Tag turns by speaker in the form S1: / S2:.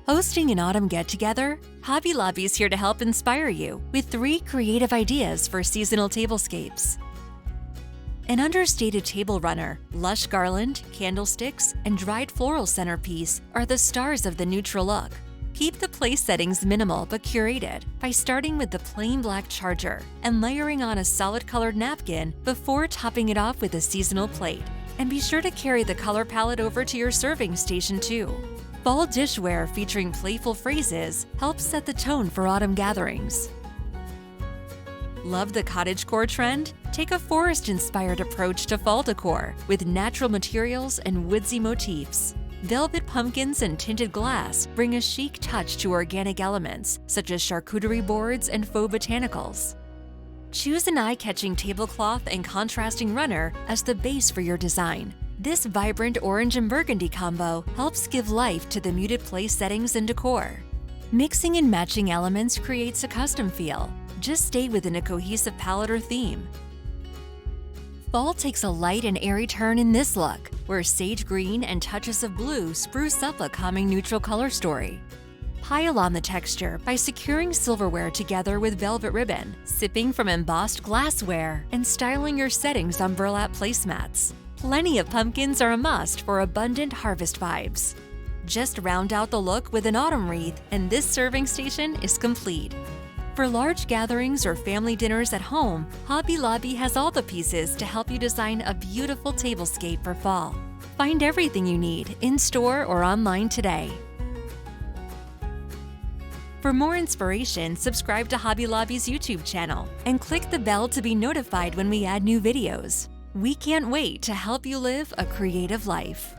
S1: Hosting an autumn get-together? Hobby Lobby is here to help inspire you with 3 creative ideas for seasonal tablescapes. An understated table runner, lush garland, candlesticks, and dried floral centerpiece are the stars of the neutral look. Keep the place settings minimal but curated by starting with the plain black charger and layering on a solid-colored napkin before topping it off with a seasonal plate. And be sure to carry the color palette over to your serving station too. Fall dishware featuring playful phrases helps set the tone for autumn gatherings. Love the cottagecore trend? Take a forest-inspired approach to fall decor with natural materials and woodsy motifs. Velvet pumpkins and tinted glass bring a chic touch to organic elements such as charcuterie boards and faux botanicals. Choose an eye-catching tablecloth and contrasting runner as the base for your design. This vibrant orange and burgundy combo helps give life to the muted place settings and decor. Mixing and matching elements creates a custom feel. Just stay within a cohesive palette or theme. Fall takes a light and airy turn in this look, where sage green and touches of blue spruce up a calming neutral color story. Pile on the texture by securing silverware together with velvet ribbon, sipping from embossed glassware, and styling your settings on burlap placemats. Plenty of pumpkins are a must for abundant harvest vibes. Just round out the look with an autumn wreath, and this serving station is complete. For large gatherings or family dinners at home, Hobby Lobby has all the pieces to help you design a beautiful tablescape for fall. Find everything you need in-store or online today. For more inspiration, subscribe to Hobby Lobby's YouTube channel and click the bell to be notified when we add new videos. We can't wait to help you live a creative life.